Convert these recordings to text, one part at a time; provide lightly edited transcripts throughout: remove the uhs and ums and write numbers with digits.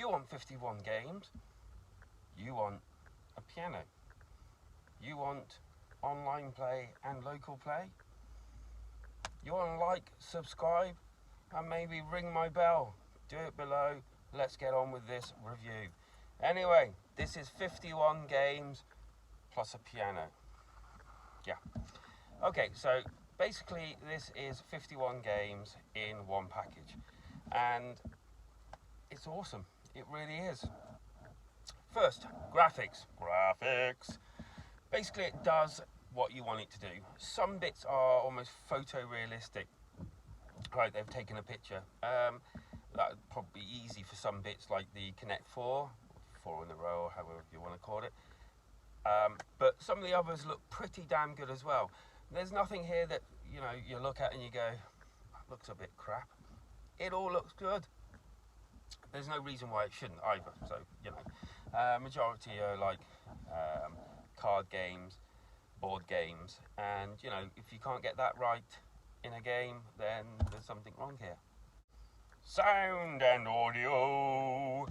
You want 51 games. You want a piano. You want online play and local play. You want to like, subscribe, and maybe ring my bell. Do it below. Let's get on with this review. Anyway, this is 51 games plus a piano. Yeah. Okay, so basically this is 51 games in one package. And it's awesome. It really is. First, graphics. Basically it does what you want it to do. Some bits are almost photorealistic. Right, they've taken a picture. That would probably be easy for some bits like the Connect 4 in a row, or however you want to call it. But some of the others look pretty damn good as well. There's nothing here that, you know, you look at and you go, looks a bit crap. It all looks good. There's no reason why it shouldn't either. So, you know, majority are like card games, board games, and, you know, if you can't get that right in a game, then there's something wrong here. Sound and audio.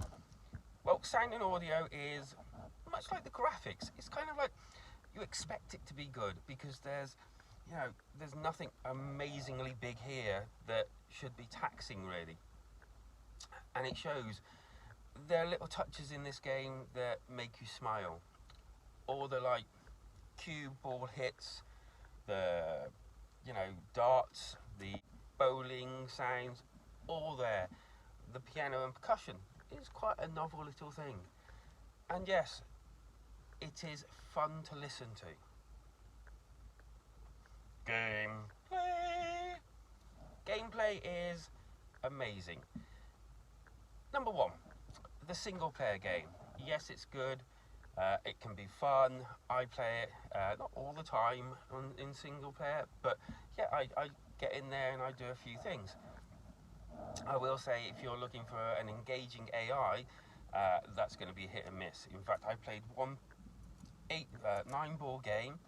Well, sound and audio is much like the graphics. It's kind of like you expect it to be good because there's nothing amazingly big here that should be taxing really. And it shows. There are little touches in this game that make you smile. All the like cue ball hits, the darts, the bowling sounds, all there. The piano and percussion is quite a novel little thing. And yes, it is fun to listen to. Gameplay is amazing. Number one, the single player game. Yes, it's good. It can be fun. I play it not all the time in single player, but yeah, I get in there and I do a few things. I will say, if you're looking for an engaging AI, that's going to be hit and miss. In fact, I played 9-ball game,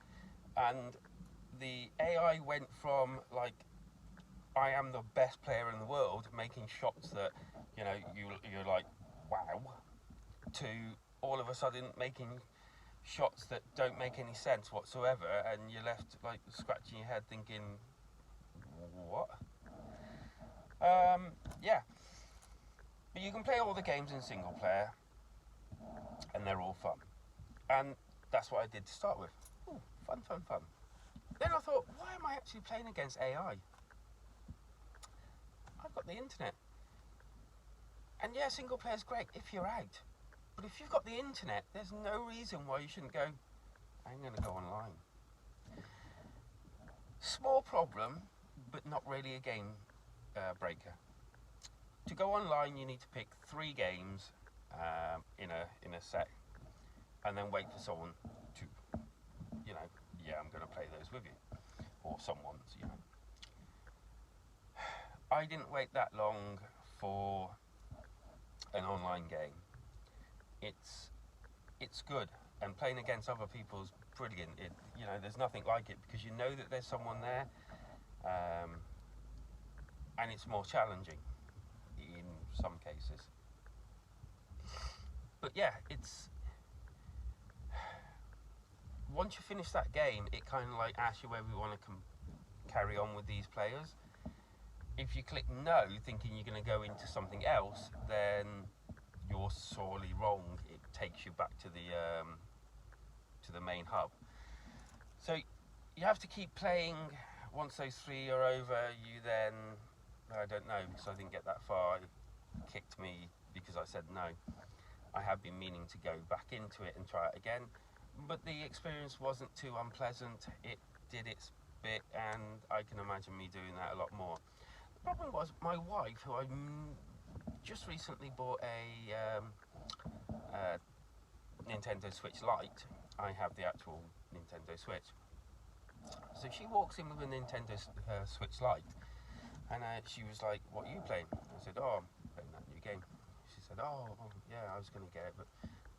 and the AI went from like, I am the best player in the world, making shots that, you know, you're like, wow, to all of a sudden making shots that don't make any sense whatsoever, and you're left like scratching your head thinking, what? Yeah. But you can play all the games in single player, and they're all fun. And that's what I did to start with. Ooh, fun. Then I thought, why am I actually playing against AI? I've got the internet. And yeah, single player's great if you're out. But if you've got the internet, there's no reason why you shouldn't go, I'm going to go online. Small problem, but not really a game breaker. To go online, you need to pick 3 games in a set, and then wait for someone to, I'm going to play those with you, or someone's, I didn't wait that long for an online game. It's good, and playing against other people's brilliant. There's nothing like it because you know that there's someone there, and it's more challenging in some cases. But yeah, once you finish that game, it kind of like asks you whether you want to carry on with these players. If you click no, thinking you're going to go into something else, then you're sorely wrong. It takes you back to the main hub. So you have to keep playing. Once those 3 are over, you then, I don't know, because I didn't get that far, it kicked me because I said no. I have been meaning to go back into it and try it again, but the experience wasn't too unpleasant. It did its bit, and I can imagine me doing that a lot more. The problem was my wife, who I just recently bought a Nintendo Switch Lite. I have the actual Nintendo Switch. So she walks in with a Nintendo Switch Lite, and she was like, what are you playing? I said, oh, I'm playing that new game. She said, oh, yeah, I was going to get it, but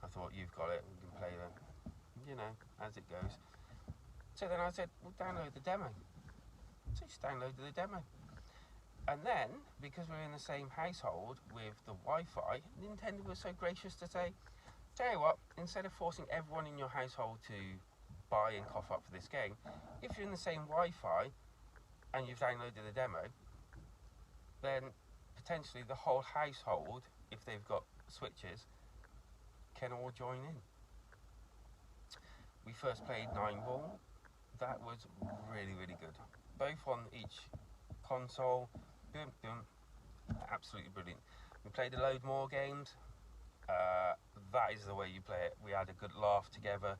I thought you've got it, we can play them, as it goes. So then I said, well, download the demo. So she downloaded the demo. And then, because we're in the same household with the Wi-Fi, Nintendo was so gracious to say, tell you what, instead of forcing everyone in your household to buy and cough up for this game, if you're in the same Wi-Fi and you've downloaded the demo, then potentially the whole household, if they've got Switches, can all join in. We first played 9-Ball. That was really, really good. Both on each console. Boom, boom. Absolutely brilliant. We played a load more games. That is the way you play it. We had a good laugh together.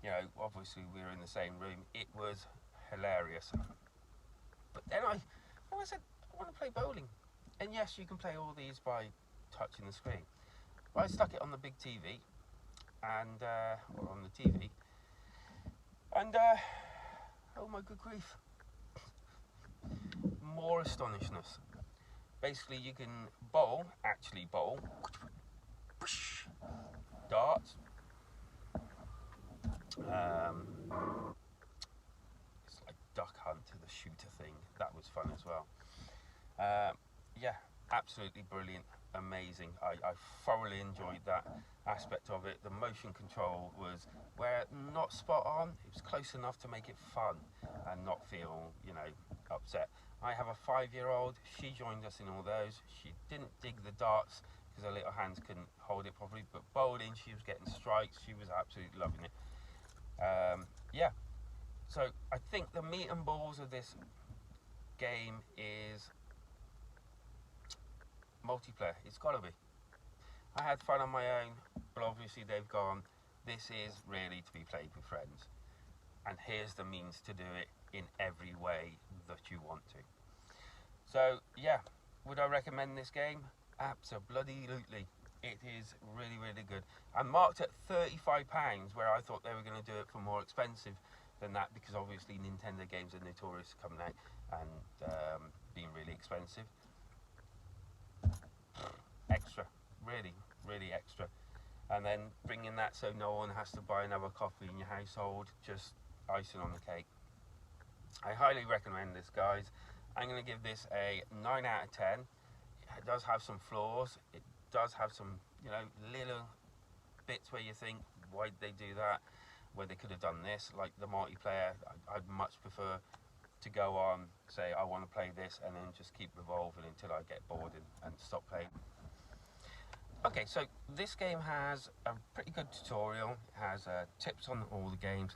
You know, obviously we were in the same room. It was hilarious. But then I said, I want to play bowling. And yes, you can play all these by touching the screen. But I stuck it on the big TV, and or on the TV, and oh my good grief, more astonishness. Basically, you can actually bowl, darts. It's like Duck Hunt, the shooter thing. That was fun as well. Yeah, absolutely brilliant, amazing. I thoroughly enjoyed that aspect of it. The motion control was, where not spot on, it was close enough to make it fun and not feel, you know, upset. I have a 5-year-old. She joined us in all those. She didn't dig the darts because her little hands couldn't hold it properly, but bowling, she was getting strikes. She was absolutely loving it. Yeah, so I think the meat and balls of this game is multiplayer. It's got to be. I had fun on my own, but obviously they've gone, this is really to be played with friends, and here's the means to do it in every way that you want to. So yeah, would I recommend this game? Absolutely. It is really, really good. I'm marked at £35, where I thought they were going to do it for more expensive than that, because obviously Nintendo games are notorious coming out and being really expensive. Extra, really, really extra. And then bringing that so no one has to buy another coffee in your household, just icing on the cake. I highly recommend this, guys. I'm going to give this a 9 out of 10. It does have some flaws. It does have some, you know, little bits where you think, why did they do that? Where they could have done this, like the multiplayer. I'd much prefer to go on, say, I want to play this, and then just keep revolving until I get bored and stop playing. Okay, so this game has a pretty good tutorial. It has tips on all the games.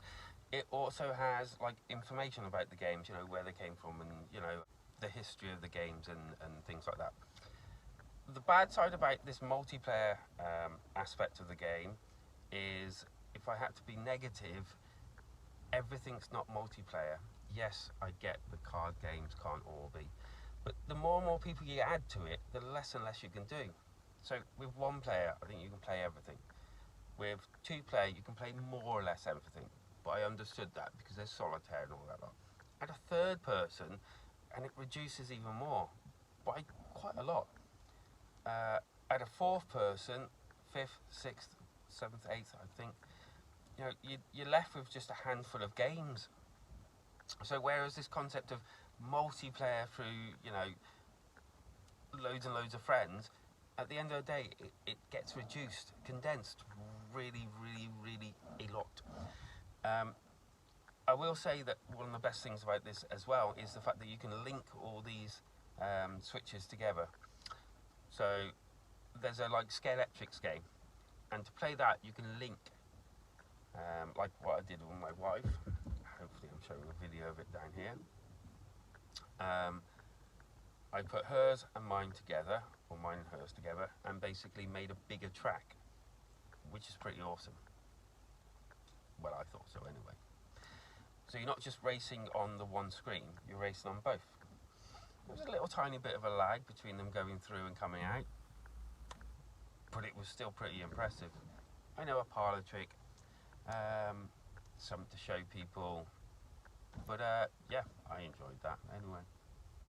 It also has like information about the games, you know, where they came from, and you know, the history of the games and things like that. The bad side about this multiplayer aspect of the game is, if I had to be negative, everything's not multiplayer. Yes, I get the card games can't all be, but the more and more people you add to it, the less and less you can do. So with one player, I think you can play everything. With 2 player, you can play more or less everything. But I understood that because there's solitaire and all that lot. Add a 3rd person, and it reduces even more by quite a lot. Add a 4th person, 5th, 6th, 7th, 8th, I think. You know, you're left with just a handful of games. So whereas this concept of multiplayer through, you know, loads and loads of friends, at the end of the day, it gets reduced, condensed, really, really, really a lot. I will say that one of the best things about this as well is the fact that you can link all these switches together. So there's a like Scalextrics game, and to play that you can link, like what I did with my wife. Hopefully I'm showing a video of it down here. I put hers and mine together, or mine and hers together, and basically made a bigger track, which is pretty awesome. Well, I thought so anyway. So you're not just racing on the one screen, you're racing on both. There was a little tiny bit of a lag between them going through and coming out, but it was still pretty impressive. I know, a parlour trick, something to show people, but yeah, I enjoyed that anyway.